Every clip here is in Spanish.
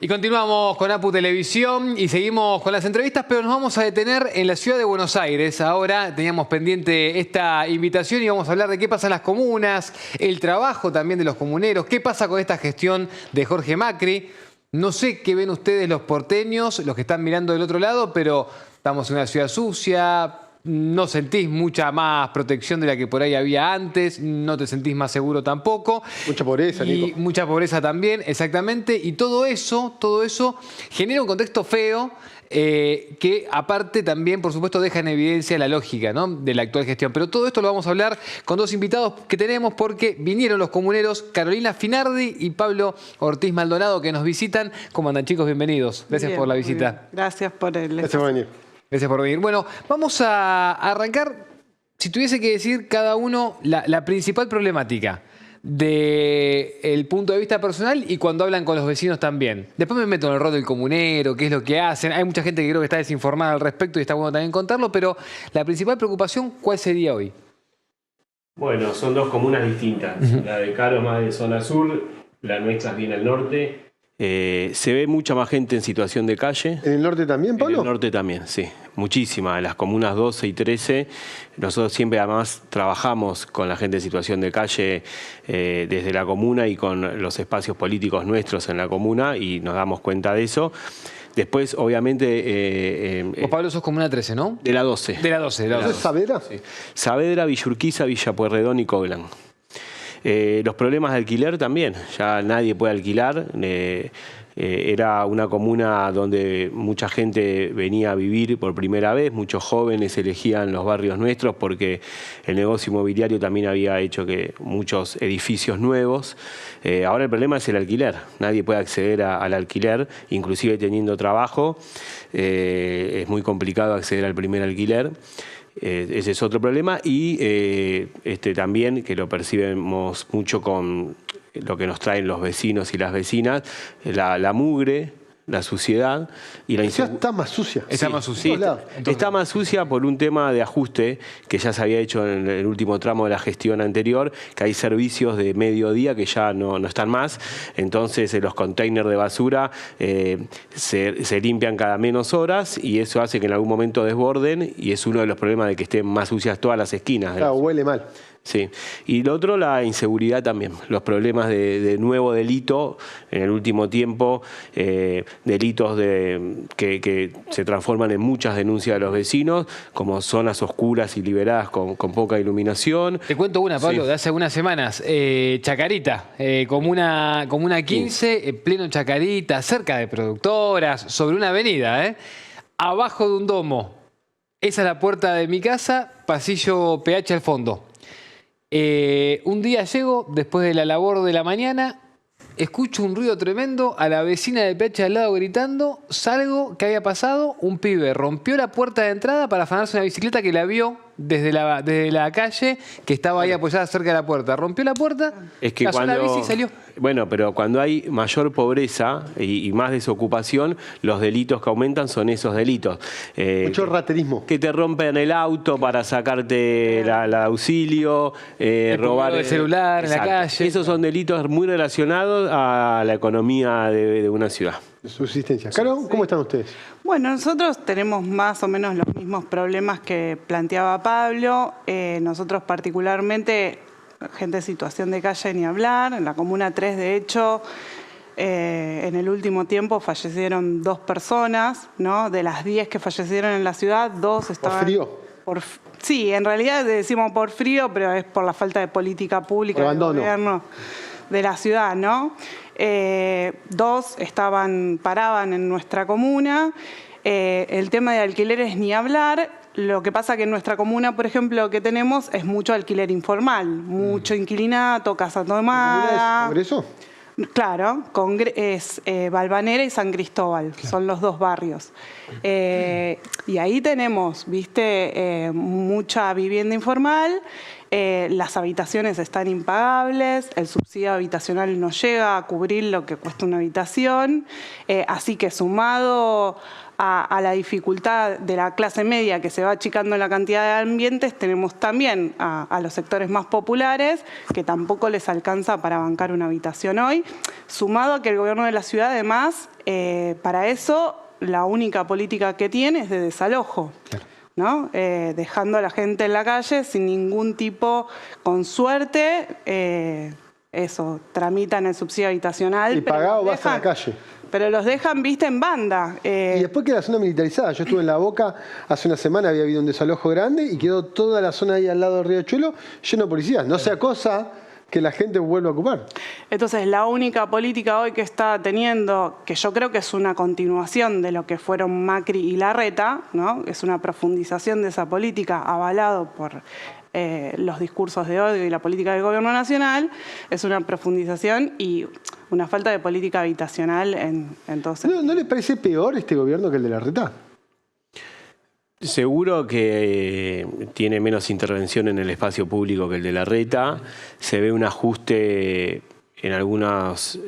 Y continuamos con APU Televisión y seguimos con las entrevistas, pero nos vamos a detener en la ciudad de Buenos Aires. Ahora teníamos pendiente esta invitación y vamos a hablar de qué pasa en las comunas, el trabajo también de los comuneros, qué pasa con esta gestión de Jorge Macri. No sé qué ven ustedes los porteños, los que están mirando del otro lado, pero estamos en una ciudad sucia. No sentís mucha más protección de la que por ahí había antes, no te sentís más seguro tampoco. Mucha pobreza, Nico. Mucha pobreza también, exactamente. Y todo eso genera un contexto feo que aparte también, por supuesto, deja en evidencia la lógica, ¿no?, de la actual gestión. Pero todo esto lo vamos a hablar con dos invitados que tenemos porque vinieron los comuneros Carolina Finardi y Pablo Ortiz Maldonado que nos visitan. ¿Cómo andan, chicos? Bienvenidos. Gracias por la visita. Gracias por el... Gracias por venir. Gracias por venir. Bueno, vamos a arrancar, si tuviese que decir cada uno la principal problemática del punto de vista personal y cuando hablan con los vecinos también. Después me meto en el rol del comunero, qué es lo que hacen. Hay mucha gente que creo que está desinformada al respecto y está bueno también contarlo, pero la principal preocupación, ¿cuál sería hoy? Bueno, son dos comunas distintas. La de Caro más de zona sur, la nuestra es bien al norte. Se ve mucha más gente en situación de calle. ¿En el norte también, Pablo? En el norte también, sí. Muchísima. En las comunas 12 y 13, nosotros siempre además trabajamos con la gente en situación de calle desde la comuna y con los espacios políticos nuestros en la comuna y nos damos cuenta de eso. Después, obviamente... Vos, Pablo, sos comuna 13, ¿no? De la 12. De la 12. De la 12. ¿Eso es Saavedra? Sí. Saavedra, Villa Urquiza, Villa Pueyrredón y Coglan. Los problemas de alquiler también, ya nadie puede alquilar. Era una comuna donde mucha gente venía a vivir por primera vez, muchos jóvenes elegían los barrios nuestros porque el negocio inmobiliario también había hecho que muchos edificios nuevos. Ahora el problema es el alquiler, nadie puede acceder al alquiler, inclusive teniendo trabajo, es muy complicado acceder al primer alquiler. Ese es otro problema y también, que lo percibimos mucho con lo que nos traen los vecinos y las vecinas, la mugre, la suciedad y la inseguridad. Está más sucia. Está más sucia. Sí, está más sucia por un tema de ajuste que ya se había hecho en el último tramo de la gestión anterior, que hay servicios de mediodía que ya no están más, entonces los containers de basura se limpian cada menos horas y eso hace que en algún momento desborden y es uno de los problemas de que estén más sucias todas las esquinas. Claro, huele mal. Sí, y lo otro, la inseguridad también, los problemas de nuevo delito en el último tiempo, delitos que se transforman en muchas denuncias de los vecinos, como zonas oscuras y liberadas con poca iluminación. Te cuento una, Pablo, sí, de hace algunas semanas, Chacarita, comuna 15, pleno Chacarita, cerca de productoras, sobre una avenida, abajo de un domo. Esa es la puerta de mi casa, pasillo PH al fondo. Un día llego, después de la labor de la mañana, escucho un ruido tremendo, a la vecina de PH al lado gritando, salgo, ¿qué había pasado? Un pibe rompió la puerta de entrada para afanarse una bicicleta que la vio desde la calle, que estaba ahí apoyada cerca de la puerta. Rompió la puerta, es que pasó la bici y salió. Bueno, pero cuando hay mayor pobreza y más desocupación, los delitos que aumentan son esos delitos. Mucho raterismo. Que te rompen el auto para sacarte el auxilio, robar el celular. Exacto. En la calle. Esos son delitos muy relacionados a la economía de una ciudad. De subsistencia. Caro, ¿cómo están ustedes? Bueno, nosotros tenemos más o menos los mismos problemas que planteaba Pablo. Nosotros particularmente, gente en situación de calle ni hablar. En la Comuna 3, de hecho, en el último tiempo fallecieron 2 personas, ¿no? De las 10 que fallecieron en la ciudad, 2 estaban... ¿Por frío? Sí, en realidad decimos por frío, pero es por la falta de política pública del gobierno de la ciudad, ¿no? 2 paraban en nuestra comuna. El tema de alquileres ni hablar. Lo que pasa que en nuestra comuna, por ejemplo, lo que tenemos es mucho alquiler informal, mucho inquilinato, casa tomada. ¿Congreso? Claro, es Valvanera y San Cristóbal, claro. Son los 2 barrios. Y ahí tenemos, viste, mucha vivienda informal las habitaciones están impagables, el subsidio habitacional no llega a cubrir lo que cuesta una habitación, así que sumado a la dificultad de la clase media que se va achicando la cantidad de ambientes, tenemos también a los sectores más populares que tampoco les alcanza para bancar una habitación hoy, sumado a que el gobierno de la ciudad además, para eso, la única política que tiene es de desalojo. Claro. ¿No? Dejando a la gente en la calle sin ningún tipo, con suerte, tramitan el subsidio habitacional. Y pagado vas a la calle. Pero los dejan, viste, en banda. Y después queda la zona militarizada. Yo estuve en La Boca hace una semana, había habido un desalojo grande y quedó toda la zona ahí al lado del Riachuelo lleno de policías. No sea cosa que la gente vuelva a ocupar. Entonces, la única política hoy que está teniendo, que yo creo que es una continuación de lo que fueron Macri y Larreta, ¿no? Es una profundización de esa política avalado por los discursos de odio y la política del gobierno nacional, es una profundización y una falta de política habitacional en todo sentido. ¿No les parece peor este gobierno que el de Larreta? Seguro que tiene menos intervención en el espacio público que el de Larreta. Se ve un ajuste en algunos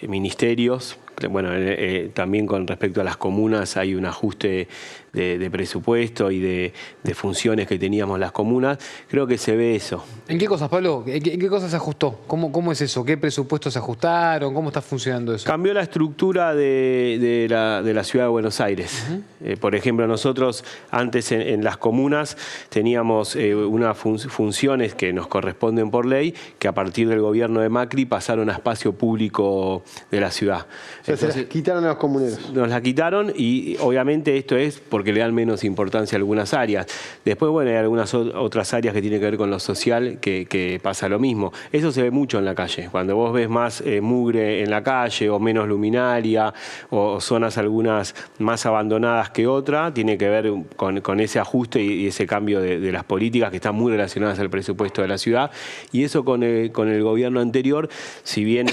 ministerios. Bueno, también con respecto a las comunas hay un ajuste de presupuesto y de funciones que teníamos las comunas. Creo que se ve eso. ¿En qué cosas, Pablo? ¿En qué cosas se ajustó? ¿Cómo es eso? ¿Qué presupuestos se ajustaron? ¿Cómo está funcionando eso? Cambió la estructura de la ciudad de Buenos Aires. Por ejemplo, nosotros antes en las comunas teníamos unas funciones que nos corresponden por ley, que a partir del gobierno de Macri pasaron a espacio público de la ciudad. Entonces, se las quitaron a los comuneros. Nos la quitaron y obviamente esto es porque le dan menos importancia a algunas áreas. Después, bueno, hay algunas otras áreas que tienen que ver con lo social que pasa lo mismo. Eso se ve mucho en la calle. Cuando vos ves más mugre en la calle o menos luminaria o zonas algunas más abandonadas que otra, tiene que ver con ese ajuste y ese cambio de las políticas que están muy relacionadas al presupuesto de la ciudad. Y eso con el gobierno anterior, si bien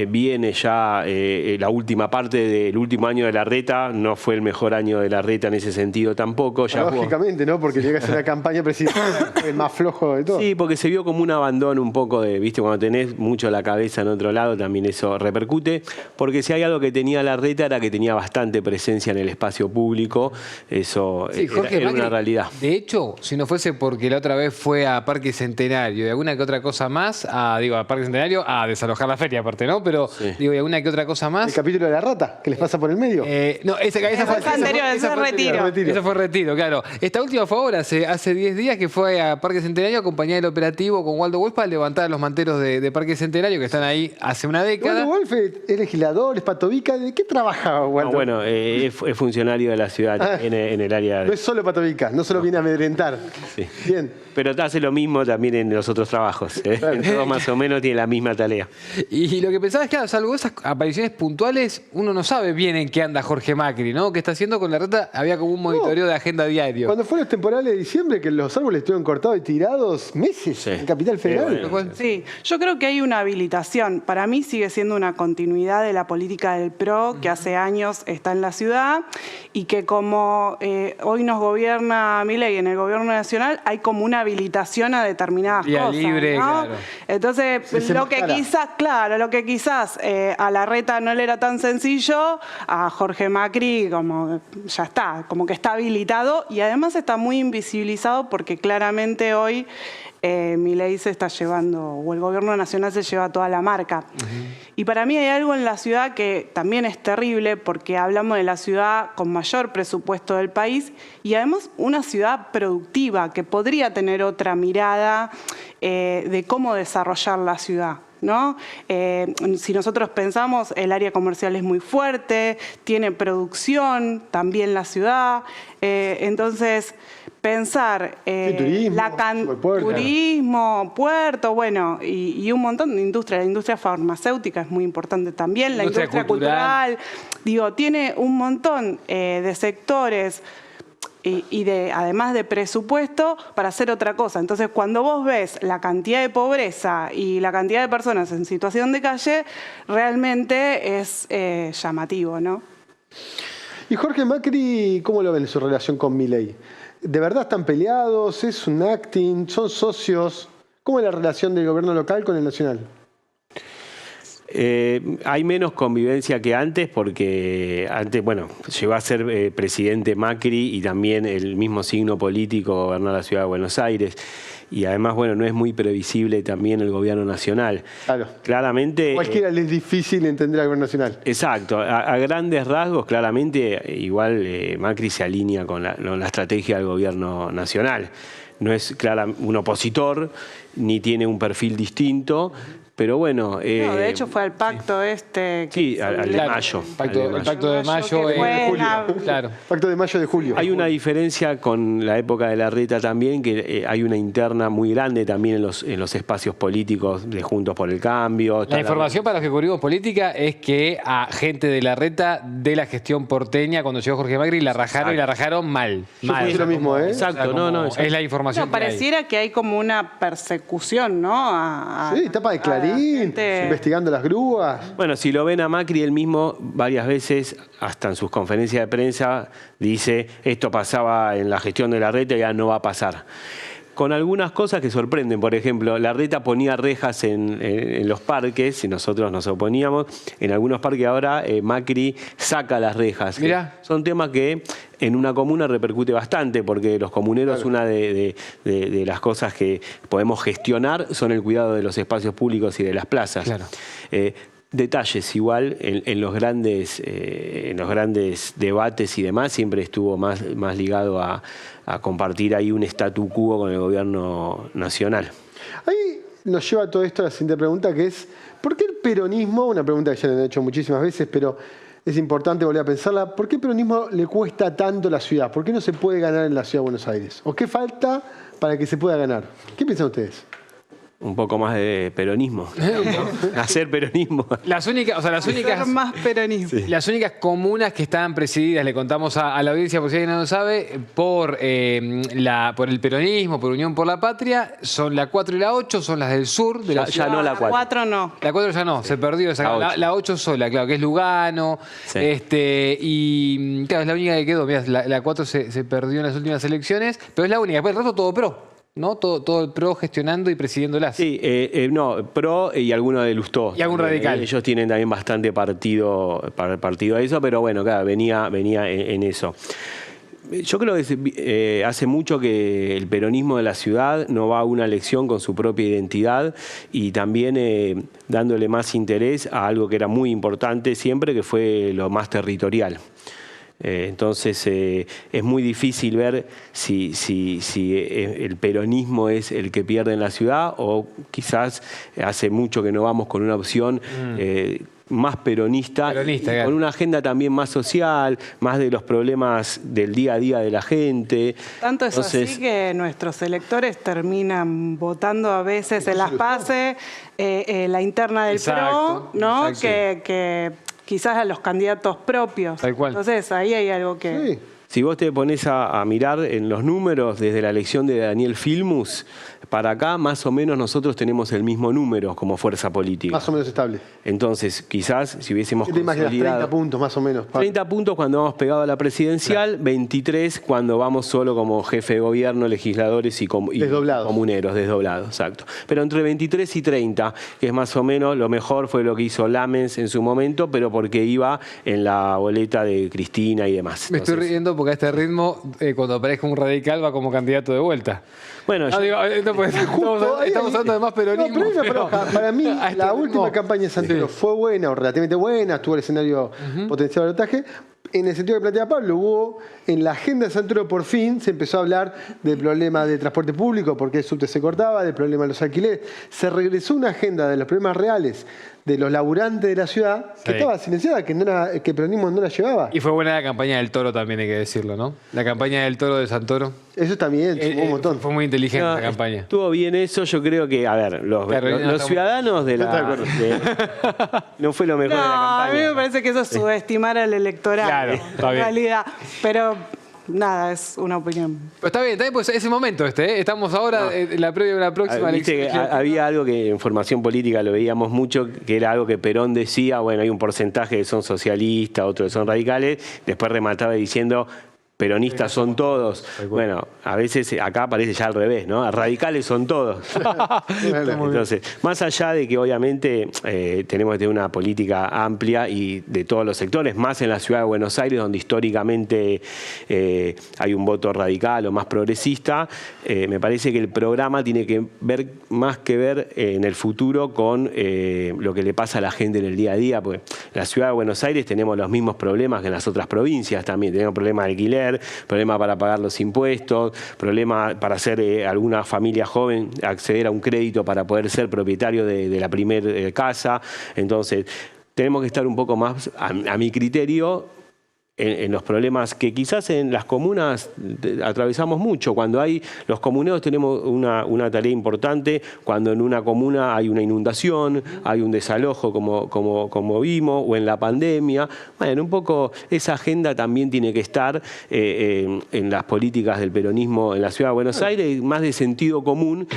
viene ya la última parte del último año de Larreta, no fue el mejor año de Larreta en ese sentido tampoco. Ya lógicamente, ¿no? Porque llega a ser una campaña presidencial el más flojo de todo. Sí, porque se vio como un abandono un poco de, viste, cuando tenés mucho la cabeza en otro lado, también eso repercute. Porque si hay algo que tenía Larreta era que tenía bastante presencia en el espacio público. Eso sí, Jorge, era una realidad. De hecho, si no fuese porque la otra vez fue a Parque Centenario y alguna que otra cosa más, a Parque Centenario, a desalojar la feria aparte, ¿no? Pero sí. Y alguna que otra cosa más. ¿El capítulo de la rata que les pasa por el medio? No, esa fue anterior, esa fue retiro. Esa fue retiro, claro. Esta última fue ahora, hace 10 días que fue a Parque Centenario acompañada del operativo con Waldo Wolf para levantar los manteros de Parque Centenario que están ahí hace una década. Waldo Wolf es legislador, es patovica. ¿De qué trabajaba Waldo? No, bueno, es funcionario de la ciudad en el área. No es solo patovica, no solo viene a amedrentar. Sí. Bien. Pero hace lo mismo también en los otros trabajos. Todos más o menos tienen la misma tarea. Y lo que pensaba es, claro, salvo esas apariciones puntuales, uno no sabe bien en qué anda Jorge Macri, ¿no? ¿Qué está haciendo con Larreta? Había como un monitoreo de agenda diario. Cuando fueron los temporales de diciembre, que los árboles estuvieron cortados y tirados meses en Capital Federal. Bueno. Sí, yo creo que hay una habilitación. Para mí sigue siendo una continuidad de la política del PRO, que hace años está en la ciudad, y que como hoy nos gobierna Milei en el gobierno nacional, hay como una habilitación a determinadas cosas, libre, ¿no? claro. Entonces, lo que quizás a Larreta no le era tan sencillo, a Jorge Macri como ya está, como que está habilitado y además está muy invisibilizado porque claramente hoy Milei se está llevando, o el gobierno nacional se lleva toda la marca. Y para mí hay algo en la ciudad que también es terrible porque hablamos de la ciudad con mayor presupuesto del país y además una ciudad productiva que podría tener otra mirada de cómo desarrollar la ciudad, ¿no? Si nosotros pensamos, el área comercial es muy fuerte, tiene producción, también la ciudad, entonces pensar turismo, puerto, bueno, y un montón de industria. La industria farmacéutica es muy importante también, la industria cultural. Digo, tiene un montón de sectores y además de presupuesto para hacer otra cosa. Entonces, cuando vos ves la cantidad de pobreza y la cantidad de personas en situación de calle, realmente es llamativo, ¿no? Y Jorge Macri, ¿cómo lo ven en su relación con Milei? ¿De verdad están peleados? ¿Es un acting? ¿Son socios? ¿Cómo es la relación del gobierno local con el nacional? Hay menos convivencia que antes porque antes, bueno, llegó a ser presidente Macri y también el mismo signo político gobernó la ciudad de Buenos Aires. Y además, bueno, no es muy previsible también el gobierno nacional. Claro. Claramente... Cualquiera le es difícil entender al gobierno nacional. Exacto. A grandes rasgos, claramente, igual Macri se alinea con la estrategia del gobierno nacional. No es un opositor, ni tiene un perfil distinto, pero bueno... no, de hecho fue al pacto sí, al de mayo. El pacto de mayo de julio. Claro. Pacto de mayo de julio. Hay una diferencia con la época de Larreta también, que hay una interna muy grande también en los espacios políticos de Juntos por el Cambio. La información para los que cubrimos política es que a gente de Larreta de la gestión porteña, cuando llegó Jorge Macri, la rajaron y la rajaron mal. Yo mal. pienso lo mismo, ¿eh? Exacto, exacto. Es la información que hay. Pareciera que hay como una persecución, ¿no? Sí, tapa de Clarín, investigando las grúas. Bueno, si lo ven a Macri, él mismo varias veces, hasta en sus conferencias de prensa, dice esto pasaba en la gestión de Larreta y ya no va a pasar. Con algunas cosas que sorprenden. Por ejemplo, Larreta ponía rejas en los parques y nosotros nos oponíamos. En algunos parques ahora Macri saca las rejas. Mirá. Son temas que en una comuna repercute bastante porque los comuneros, claro, una de las cosas que podemos gestionar son el cuidado de los espacios públicos y de las plazas. Claro. Detalles igual, en los grandes debates y demás, siempre estuvo más ligado a compartir ahí un statu quo con el gobierno nacional. Ahí nos lleva todo esto a la siguiente pregunta, que es, ¿por qué el peronismo, una pregunta que ya le han hecho muchísimas veces, pero es importante volver a pensarla, ¿por qué el peronismo le cuesta tanto a la ciudad? ¿Por qué no se puede ganar en la ciudad de Buenos Aires? ¿O qué falta para que se pueda ganar? ¿Qué piensan ustedes? Un poco más de peronismo. Hacer peronismo. Las únicas más peronismo. Sí. Las únicas comunas que estaban presididas, le contamos a la audiencia por si alguien no lo sabe, por el peronismo, por Unión por la Patria, son la 4 y la 8, son las del sur de la ciudad. Ya no la 4. La 4 no. La 4 ya no, se perdió. La 8 sola, claro, que es Lugano. Sí. Y claro, es la única que quedó. Mirá, la 4 se perdió en las últimas elecciones, pero es la única. Después el resto todo pro. ¿No? Todo el PRO gestionando y presidiéndolas. Sí, no, PRO y alguno de Lustó. Y algún radical. Ellos tienen también bastante partido a eso, pero bueno, claro, venía en eso. Yo creo que hace mucho que el peronismo de la ciudad no va a una elección con su propia identidad y también dándole más interés a algo que era muy importante siempre, que fue lo más territorial. Entonces es muy difícil ver si el peronismo es el que pierde en la ciudad o quizás hace mucho que no vamos con una opción más peronista claro, con una agenda también más social, más de los problemas del día a día de la gente. Tanto es así que nuestros electores terminan votando a veces en las PASE, la interna del PRO, ¿no? Exacto. Que quizás a los candidatos propios. Tal cual. Entonces ahí hay algo que... Sí. Si vos te pones a mirar en los números desde la elección de Daniel Filmus para acá, más o menos nosotros tenemos el mismo número como fuerza política. Más o menos estable. Entonces, quizás si hubiésemos ¿Qué te imaginas? consolidado 30 puntos más o menos. 30 puntos cuando vamos pegado a la presidencial, claro. 23 cuando vamos solo como jefe de gobierno, legisladores y comuneros, desdoblados, exacto. Pero entre 23 y 30, que es más o menos lo mejor, fue lo que hizo Lamens en su momento, pero porque iba en la boleta de Cristina y demás. Me estoy riendo porque a este ritmo, cuando aparezca un radical, va como candidato de vuelta. Bueno, estamos hablando de más peronismo. No, pero para mí, la última campaña de Santoro fue buena, o relativamente buena, estuvo el escenario potencial de balotaje. En el sentido que plantea Pablo, hubo en la agenda de Santoro por fin se empezó a hablar del problema del transporte público, porque el subte se cortaba, del problema de los alquileres. Se regresó una agenda de los problemas reales de los laburantes de la ciudad, que estaba silenciada, que el peronismo no la llevaba. Y fue buena la campaña del Toro también, hay que decirlo, ¿no? La campaña del Toro de Santoro. Eso también, sumó un montón. Fue muy inteligente la campaña. Estuvo bien eso, yo creo que, a ver, los ciudadanos de la... no fue lo mejor de la campaña. A mí me parece que eso es subestimar al electorado. Claro, está bien. En realidad, pero... Nada, es una opinión. Pero está bien, pues es el momento Estamos ahora en la previa de la próxima elección. Había algo que en formación política lo veíamos mucho, que era algo que Perón decía, bueno, hay un porcentaje que son socialistas, otros que son radicales, después remataba diciendo, peronistas son todos. Bueno, a veces acá parece ya al revés, ¿no? Radicales son todos. Entonces, más allá de que obviamente tenemos que tener una política amplia y de todos los sectores, más en la ciudad de Buenos Aires, donde históricamente hay un voto radical o más progresista, me parece que el programa tiene que ver más que ver en el futuro con lo que le pasa a la gente en el día a día, porque en la ciudad de Buenos Aires tenemos los mismos problemas que en las otras provincias también. Tenemos problemas de alquiler, problema para pagar los impuestos, problema para hacer alguna familia joven acceder a un crédito para poder ser propietario de la primera casa. Entonces, tenemos que estar un poco más, a mi criterio, en los problemas que quizás en las comunas atravesamos mucho. Cuando hay los comuneros tenemos una tarea importante, cuando en una comuna hay una inundación, hay un desalojo como vimos, o en la pandemia. Bueno, un poco esa agenda también tiene que estar en las políticas del peronismo en la ciudad de Buenos Aires, más de sentido común.